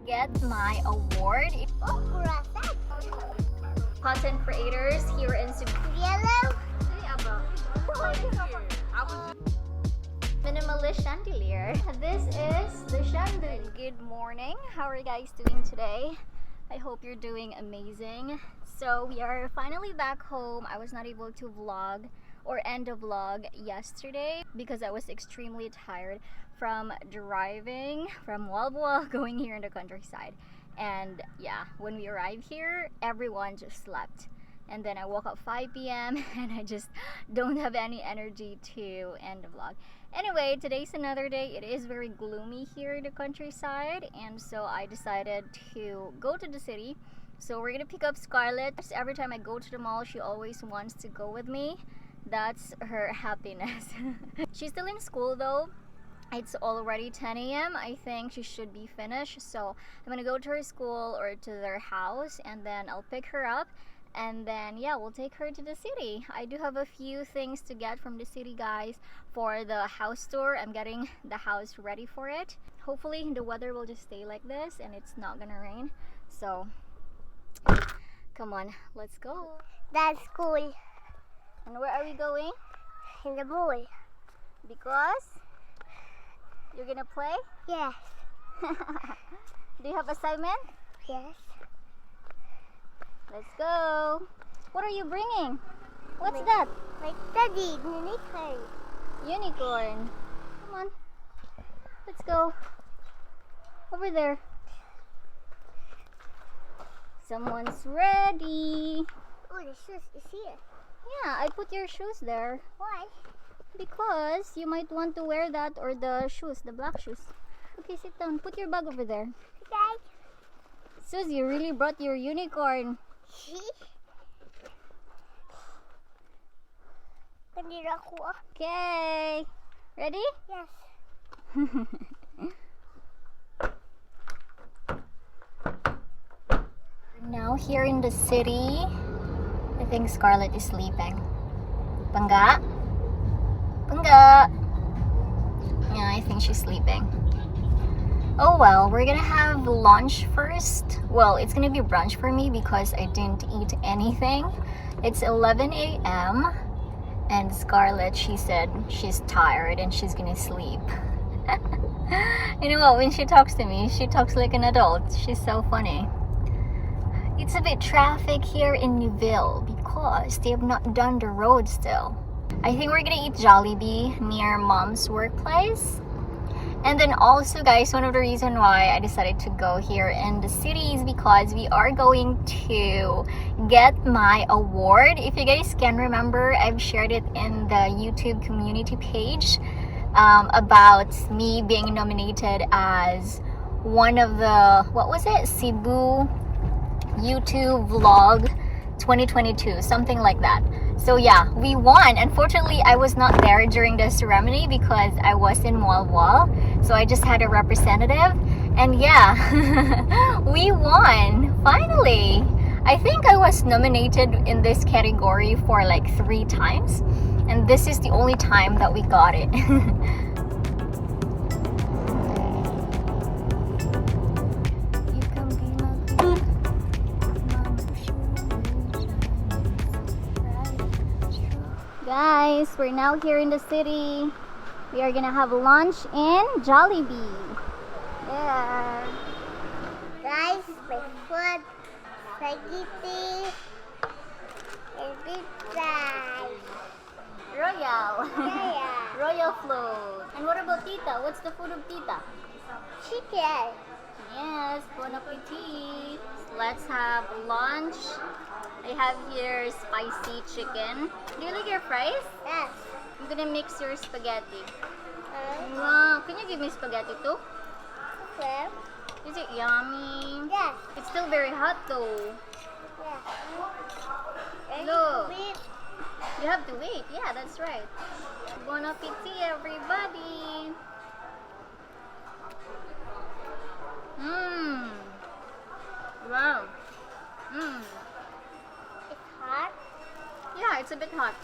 get my award. Content creators here in Yellow. Minimalist Chandelier. This is the Chandelier. Good morning. How are you guys doing today? I hope you're doing amazing. So we are finally back home. I was not able to vlog or end a vlog yesterday because I was extremely tired from driving from Walbwa going here in the countryside. And yeah, when we arrived here, everyone just slept. And then I woke up 5 p.m. and I just don't have any energy to end the vlog. Anyway, today's another day. It is very gloomy here in the countryside, and so I decided to go to the city. So we're gonna pick up Scarlet. Every time I go to the mall, she always wants to go with me. That's her happiness. She's still in school though. It's already 10 a.m. I think she should be finished. So I'm gonna go to her school or to their house, and then I'll pick her up. And then yeah, we'll take her to the city. I do have a few things to get from the city, guys, for the house tour. I'm getting the house ready for it. Hopefully the weather will just stay like this and it's not gonna rain. So come on, let's go. That's cool. And where are we going? In the mall. Because you're gonna play? Yes. Do you have assignment? Yes. Let's go. What are you bringing? What's that? My daddy, unicorn. Unicorn. Come on. Let's go. Over there. Someone's ready. Oh, the shoes is here. Yeah, I put your shoes there. Why? Because you might want to wear that or the shoes, the black shoes. Okay, sit down. Put your bag over there. Okay. Sus, you really brought your unicorn. Kanina ko. Okay. Ready? Yes. Now here in the city, I think Scarlet is sleeping. Pangga? Pangga! Yeah, I think she's sleeping. Oh well, we're gonna have lunch first. Well, it's gonna be brunch for me because I didn't eat anything. It's 11 a.m. and Scarlett, she said she's tired and she's gonna sleep. You know what, when she talks to me, she talks like an adult. She's so funny. It's a bit traffic here in Newville because they have not done the road still. I think we're gonna eat Jollibee near Mom's workplace. And then also, guys, one of the reasons why I decided to go here in the city is because we are going to get my award. If you guys can remember, I've shared it in the YouTube community page about me being nominated as one of the, what was it? Cebu YouTube Vlog 2022, something like that. So yeah, we won. Unfortunately, I was not there during the ceremony because I was in Walwal. So I just had a representative. And yeah, we won. Finally. I think I was nominated in this category for like 3 times. And this is the only time that we got it. Guys, we're now here in the city. We are gonna have lunch in Jollibee. Yeah. Guys, my food, spaghetti, and pizza. Royal. Yeah. Royal float. And what about Tita? What's the food of Tita? Chicken. Yes, bon appetit. Let's have lunch. I have here spicy chicken. Do you like your fries? Yes. I'm gonna mix your spaghetti. Uh, Wow, can you give me spaghetti too? okay. Is it yummy? Yes. It's still very hot though. Yes. And Look. wait. You have to wait. Yeah, that's right. Bon appetit, everybody. Mmm. Wow. Mmm. It's hot. Yeah, it's a bit hot.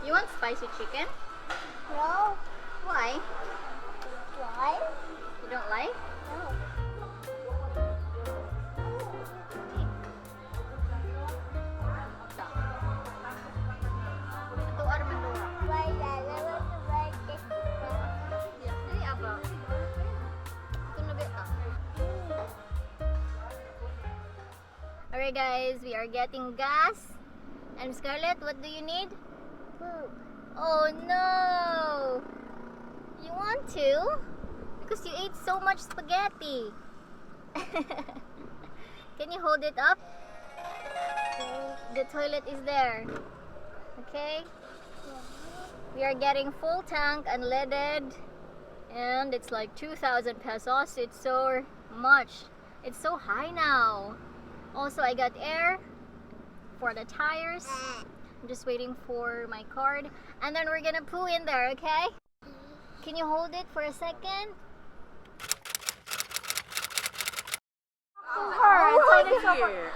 You want spicy chicken? No. Why? Why? You don't like? No. Here guys, we are getting gas. And Scarlet, what do you need? Poop. Oh no! You want to? Because you ate so much spaghetti. Can you hold it up? The toilet is there. Okay? We are getting full tank unleaded. And it's like 2,000 pesos. It's so much. It's so high now. Also, I got air for the tires. I'm just waiting for my card. And then we're gonna poo in there, okay? Can you hold it for a second?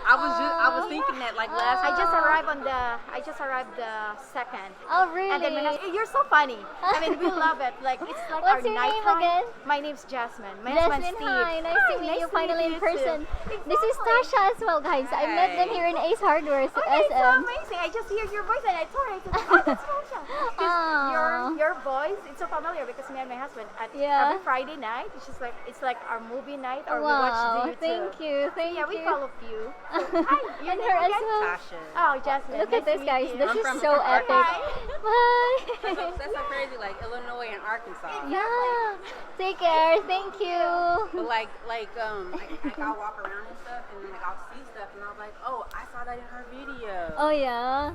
I was thinking that like last. I just arrived the second. Oh, really? And then my husband, you're so funny. I mean, we love it. Like it's like What's our your name nighttime. again? My name's Jasmine. My Jasmine, husband's Steve. hi. Nice to meet you finally in person. Exactly. This is Tasha as well, guys. I met them here in Ace Hardware, Oh, it's so SM. amazing. I just heard your voice and I told her, I said, oh, that's Tasha. Because your voice, it's so familiar because me and my husband at Yeah. every Friday night, it's like our movie night or we Wow, watch the YouTube. thank you, thank Yeah, you. we follow you. So, hi, your And name her as again? well. Tasha. Oh, Jasmine. Look nice at this, to guys. meet This you. is from so Florida. epic. Bye. That's so crazy, like Illinois and Arkansas. Yeah. Take care. Thank you. But like I'll walk around and stuff, and then like I'll see stuff, and I'll be like, oh, I saw that in her video. Oh yeah.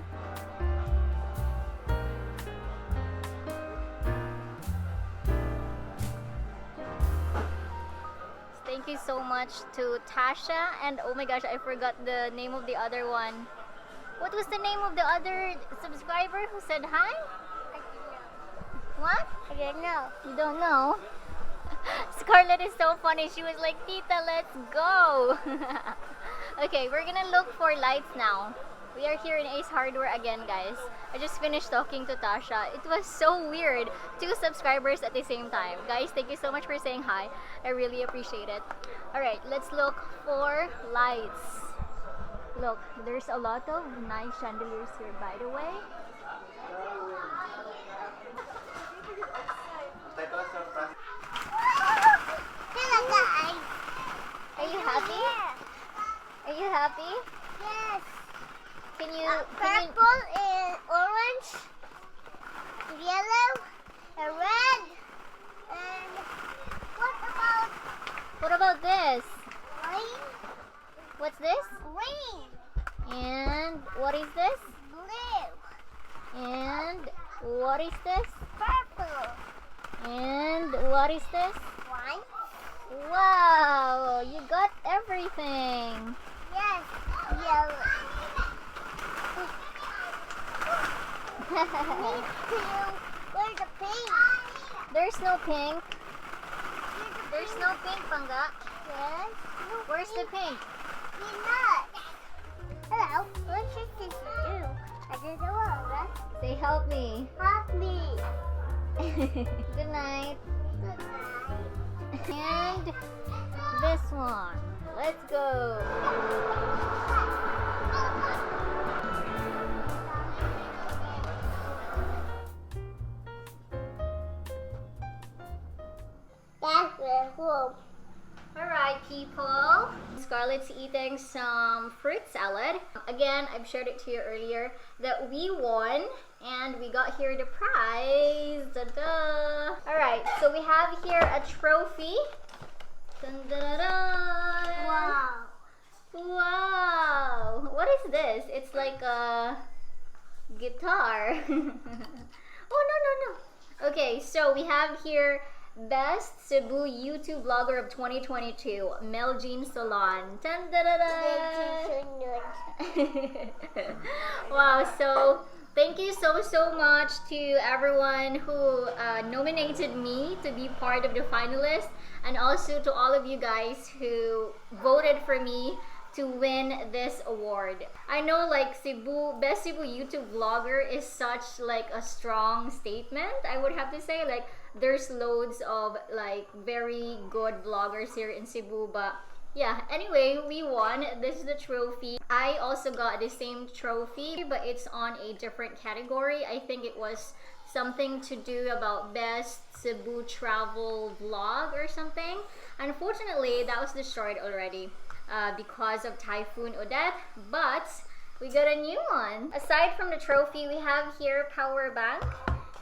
Thank you so much to Tasha, and oh my gosh, I forgot the name of the other one. What was the name of the other subscriber who said hi? What? I don't know. You don't know? Scarlet is so funny. She was like, Tita, let's go. Okay, we're gonna look for lights now. We are here in Ace Hardware again, guys. I just finished talking to Tasha. It was so weird. 2 subscribers at the same time. Guys, thank you so much for saying hi. I really appreciate it. Alright, let's look for lights. Look, there's a lot of nice chandeliers here, by the way. Hello, guys. Are you happy? Are you happy? Yes. Can you Purple and orange, yellow, and red. And what about this? green? What's this? Green, And what is this? blue, And what is this? purple, And what is this? white. Wow, you got everything. Yes, yellow. Need to. Where's the pink? There's no pink. There's no pink, Pangga. Yes. Where's the pink? Peanut. Hello. What should this do? I don't know. Right? Say help me. Help me. Good night. Good night. And this one. Let's go. That's the home. Alright, people. Scarlett's eating some fruit salad. Again, I've shared it to you earlier that we won and we got here the prize. Da-da. Alright, so we have here a trophy. Dun-da-da-da. Wow. Wow. What is this? It's like a guitar. Oh, no. Okay, so we have here Best Cebu YouTube Vlogger of 2022, meljeansolon. Wow, so thank you so much to everyone who nominated me to be part of the finalists, and also to all of you guys who voted for me to win this award. I know like Best Cebu YouTube Vlogger is such like a strong statement, I would have to say. Like there's loads of like very good vloggers here in Cebu, but yeah, anyway, we won. This is the trophy. I also got the same trophy, but it's on a different category. I think it was something to do about best Cebu travel vlog or something. Unfortunately, that was destroyed already. because of Typhoon Odette, but we got a new one. Aside from the trophy, we have here power bank,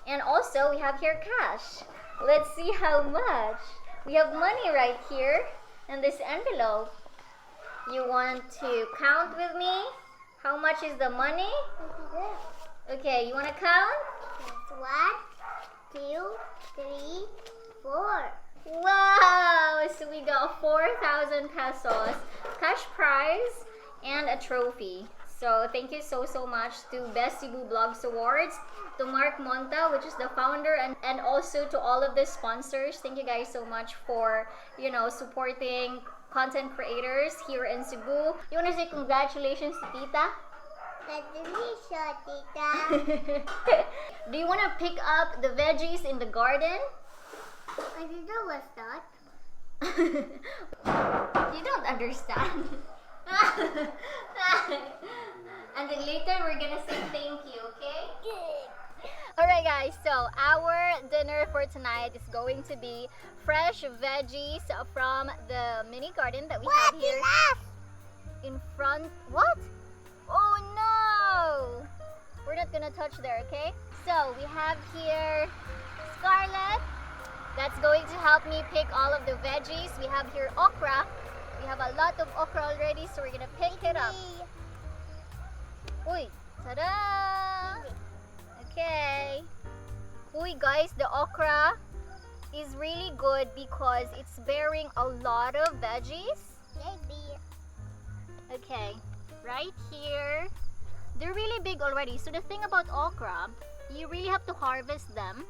and also we have here cash. Let's see how much. We have money right here in this envelope. You want to count with me? How much is the money? Okay, you want to count? One, two, three, four. Wow! So we got 4,000 pesos, cash prize, and a trophy. So thank you so much to Best Cebu Blogs Awards, to Mark Monta, which is the founder, and also to all of the sponsors. Thank you guys so much for, you know, supporting content creators here in Cebu. You want to say congratulations to Tita? Congratulations, Tita. Do you want to pick up the veggies in the garden? I didn't know what's that. You don't understand. And then later we're gonna say thank you, okay? Alright guys, so our dinner for tonight is going to be fresh veggies from the mini garden that we have here in front. What? Oh no! We're not gonna touch there, okay? So we have here Scarlet. That's going to help me pick all of the veggies. We have here okra. We have a lot of okra already, so we're gonna pick it up. Uy, tada! Okay. Uy guys, the okra is really good because it's bearing a lot of veggies. Maybe. Okay, right here. They're really big already. So the thing about okra, you really have to harvest them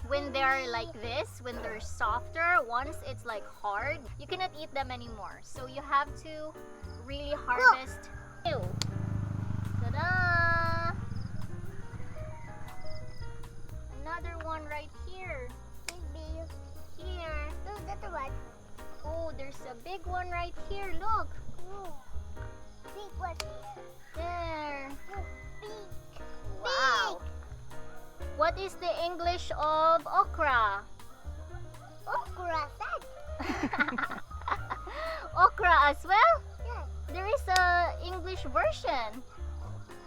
when they're like this, when they're softer. Once it's like hard, you cannot eat them anymore. So you have to really harvest. Ew. Ta-da! Another one right here. Maybe. Here. Look, that's the one. Oh, there's a big one right here. Look. Oh, big one here. There. Oh, big. Wow. What is the English of okra? Okra, that. Okra as well? Yeah. There is a English version.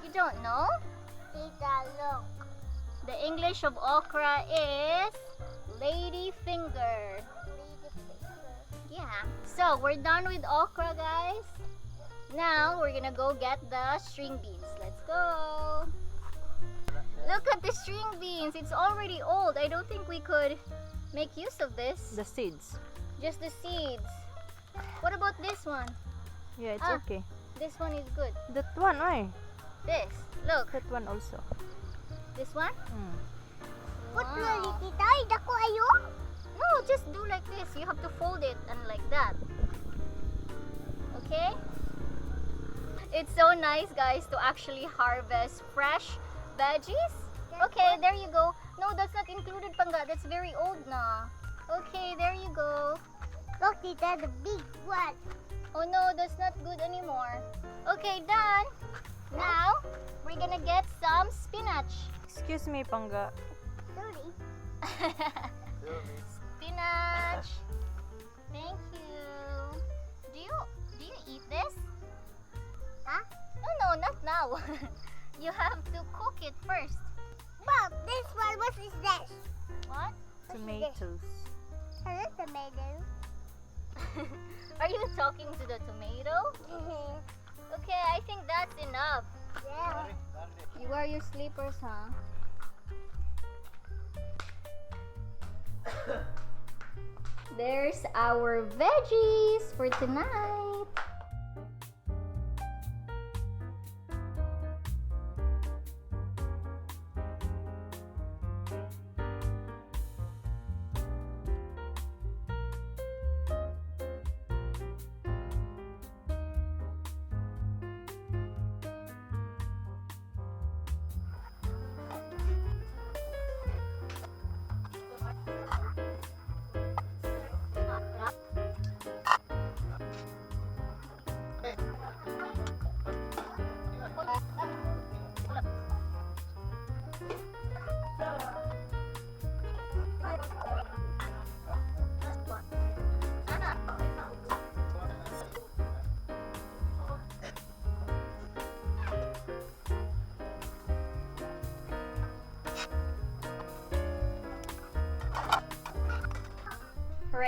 You don't know? Tita, look. The English of okra is lady finger. Yeah. So we're done with okra, guys. Now we're gonna go get the string beans. Let's go. Look at the string beans. It's already old. I don't think we could make use of this. The seeds. Just the seeds. What about this one? Yeah, it's Ah. okay. This one is good. That one, ay. This. Look. That one also. This one? Put Wow. lali, tita. Ay, dako ayo. No, just do like this. You have to fold it and like that. Okay? It's so nice, guys, to actually harvest fresh veggies. Okay, there you go. No, that's not included, Pangga. That's very old na. Okay, there you go. Look, tita, the big one. Oh no, that's not good anymore. Okay, done. Now, we're gonna get some spinach. Excuse me, Pangga. Sorry. Spinach. Thank you. Do you eat this? Huh? No, not now. You have to cook it first. Mom, this one, what is this? What? Tomatoes. Hello, tomato. Are you talking to the tomato? Okay, I think that's enough. Yeah. You wear your slippers, huh? There's our veggies for tonight.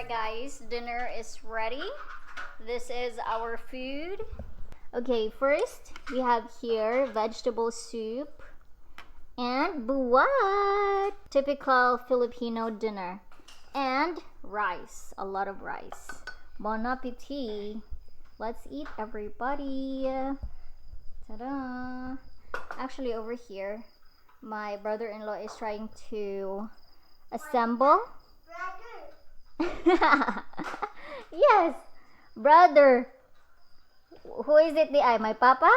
Alright guys, dinner is ready. This is our food. Okay, first we have here vegetable soup and buwat, typical Filipino dinner, and rice, a lot of rice. Bon appetit. Let's eat, everybody. Ta-da! Actually, over here, my brother-in-law is trying to assemble. Yes, brother. Who is it? My papa?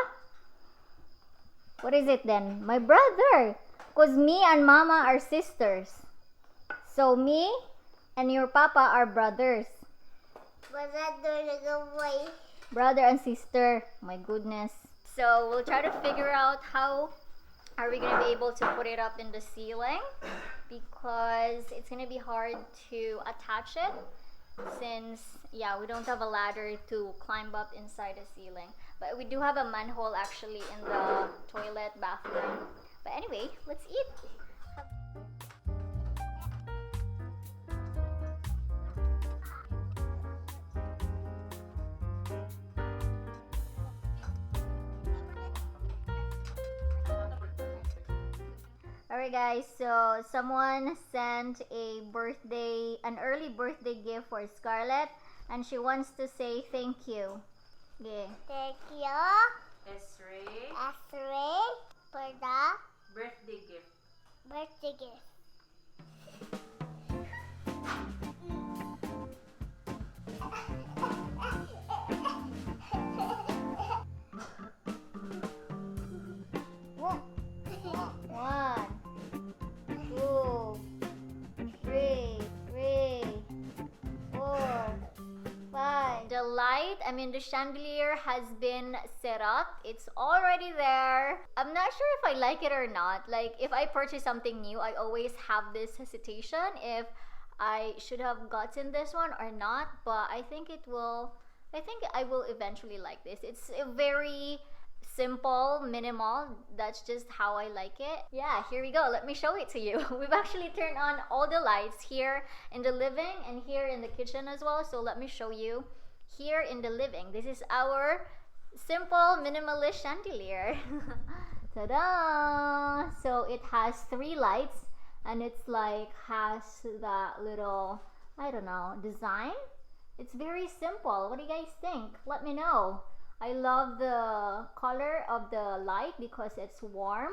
What is it then? My brother. Because me and mama are sisters. So me and your papa are brothers. Brother and sister. My goodness. So we'll try to figure out how are we going to be able to put it up in the ceiling, because it's going to be hard to attach it since, yeah, we don't have a ladder to climb up inside the ceiling. But we do have a manhole actually in the toilet bathroom. But anyway, let's eat. Alright guys, so someone sent an early birthday gift for Scarlet, and she wants to say thank you. Yeah. Thank you, Esri, Asri, for the birthday gift. birthday gift. One, 2, 3, 4, 5. The light, the chandelier has been set up. It's already there. I'm not sure if I like it or not. Like, if I purchase something new, I always have this hesitation if I should have gotten this one or not. But I think I will eventually like this. It's a very simple, minimal. That's just how I like it. Yeah, here we go. Let me show it to you. We've actually turned on all the lights here in the living and here in the kitchen as well. So let me show you here in the living. This is our simple minimalist chandelier. Ta-da! So it has 3 lights, and it's like has that little, I don't know, design. It's very simple. What do you guys think? Let me know. I love the color of the light because it's warm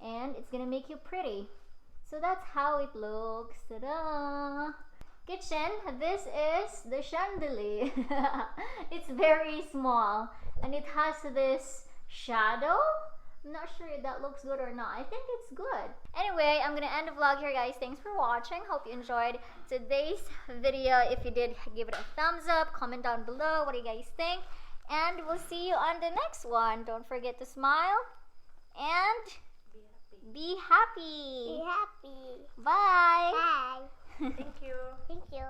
and it's gonna make you pretty. So that's how it looks. Ta-da! Kitchen, this is the chandelier. It's very small and it has this shadow. I'm not sure if that looks good or not. I think it's good. Anyway, I'm gonna end the vlog here, guys. Thanks for watching. Hope you enjoyed today's video. If you did, give it a thumbs up. Comment down below what do you guys think. And we'll see you on the next one. Don't forget to smile and be happy. Be happy. Bye. Bye. Thank you. Thank you.